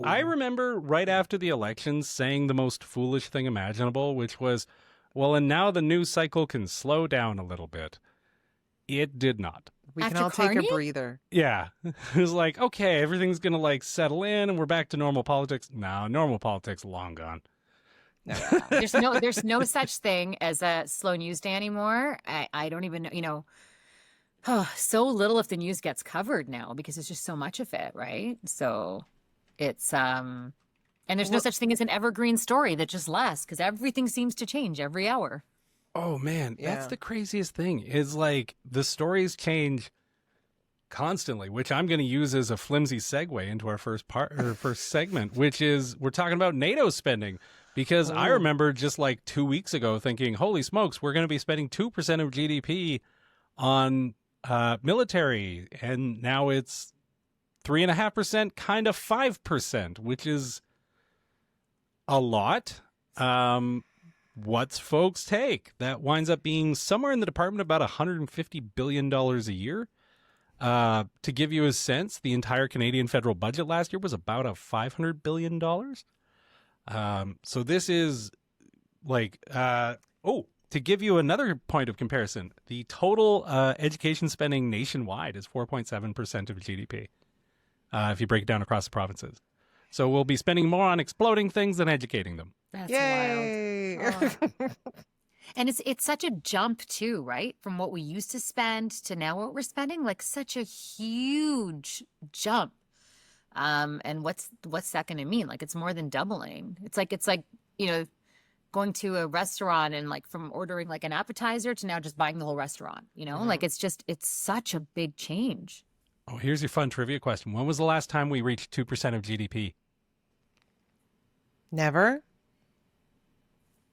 I remember right after the election saying the most foolish thing imaginable, which was, well, and now the news cycle can slow down a little bit. It did not. We can After all take a Carney? breather. Yeah. It was like, okay, everything's going to like settle in and we're back to normal politics. No, normal politics long gone. There's no such thing as a slow news day anymore. I don't even know, so little of the news gets covered now because there's just so much of it, right? So it's and there's no such thing as an evergreen story that just lasts because everything seems to change every hour. Oh man, that's Yeah. the craziest thing is like the stories change constantly, which I'm going to use as a flimsy segue into our first segment, which is we're talking about NATO spending because I remember just like 2 weeks ago thinking, holy smokes, we're going to be spending 2% of GDP on military. And now it's 3.5%, kind of 5%, which is a lot. What's folks' take? That winds up being somewhere in the department about $150 billion a year. To give you a sense, the entire Canadian federal budget last year was about a $500 billion. So this is like, to give you another point of comparison, the total education spending nationwide is 4.7% of GDP, if you break it down across the provinces. So we'll be spending more on exploding things than educating them. That's Yay! wild. Oh. And it's such a jump too, right? From what we used to spend to now what we're spending, like such a huge jump. And what's that going to mean? Like it's more than doubling. It's like going to a restaurant and like from ordering like an appetizer to now just buying the whole restaurant. Like it's such a big change. Oh, here's your fun trivia question. When was the last time we reached 2% of GDP? Never?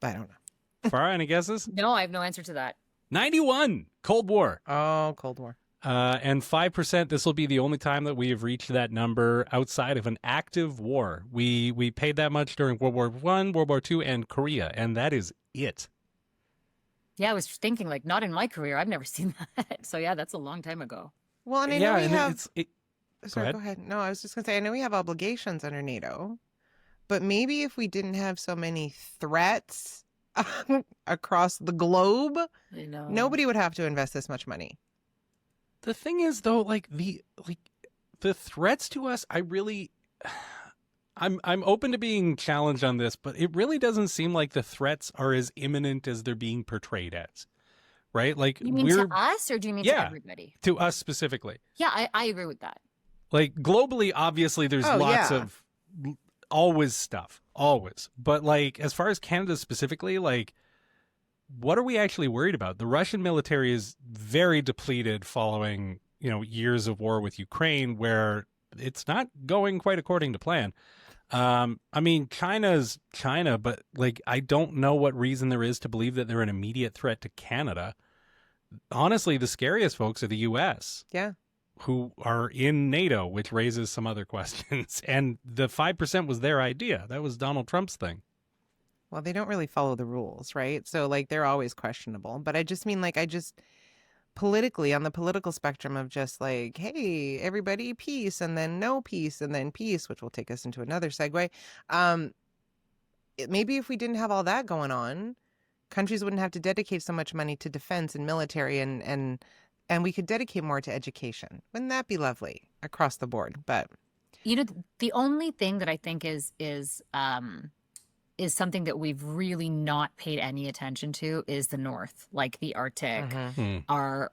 I don't know. Farah, any guesses? No, I have no answer to that. 91, Cold War. Oh, Cold War. And 5%, this will be the only time that we have reached that number outside of an active war. We paid that much during World War I, World War II, and Korea, and that is it. Yeah, I was thinking like not in my career. I've never seen that. So yeah, that's a long time ago. Well, and I know we have... Sorry, go ahead. No, I was just going to say, I know we have obligations under NATO, but maybe if we didn't have so many threats across the globe, I know. nobody would have to invest this much money. The thing is, though, like the threats to us, I'm open to being challenged on this, but it really doesn't seem like the threats are as imminent as they're being portrayed as, right? Like You mean to us or do you mean to everybody? To us specifically. Yeah, I agree with that. Like globally, obviously, there's lots of always stuff, always. But like as far as Canada specifically, like what are we actually worried about? The Russian military is very depleted following, years of war with Ukraine where it's not going quite according to plan. I mean, China's China, but like, I don't know what reason there is to believe that they're an immediate threat to Canada. Honestly, the scariest folks are the U.S. Yeah. Who are in NATO, which raises some other questions. And the 5% was their idea. That was Donald Trump's thing. Well, they don't really follow the rules, right? So, like, they're always questionable. But I just mean, like, politically, on the political spectrum of just like, hey, everybody, peace, and then no peace, and then peace, which will take us into another segue. Maybe if we didn't have all that going on, countries wouldn't have to dedicate so much money to defense and military, and we could dedicate more to education. Wouldn't that be lovely across the board? But the only thing that I think is something that we've really not paid any attention to is the North, like the Arctic, our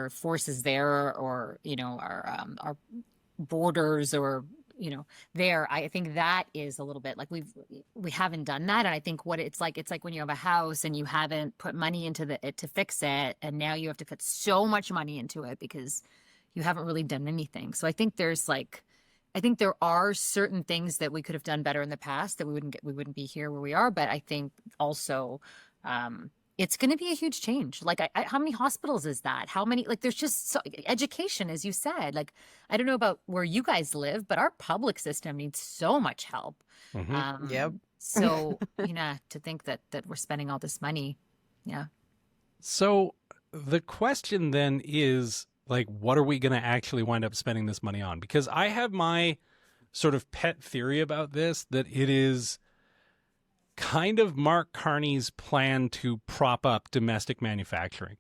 forces there, or our borders, or there. I think that is a little bit like we haven't done that, and I think it's like when you have a house and you haven't put money into it to fix it, and now you have to put so much money into it because you haven't really done anything. So I think there are certain things that we could have done better in the past that we wouldn't be here where we are. But I think also it's going to be a huge change. Like, how many hospitals is that? How many, like, there's just education, as you said. Like, I don't know about where you guys live, but our public system needs so much help. Yep. So, to think that we're spending all this money. Yeah. So the question then is, like, what are we going to actually wind up spending this money on? Because I have my sort of pet theory about this, that it is kind of Mark Carney's plan to prop up domestic manufacturing.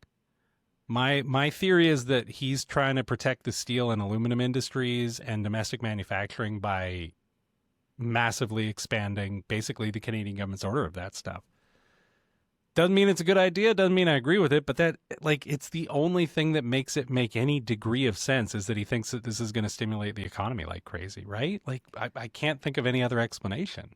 My theory is that he's trying to protect the steel and aluminum industries and domestic manufacturing by massively expanding basically the Canadian government's order of that stuff. Doesn't mean it's a good idea, doesn't mean I agree with it, but that, like, it's the only thing that makes it make any degree of sense, is that he thinks that this is going to stimulate the economy like crazy, right? Like, I can't think of any other explanation.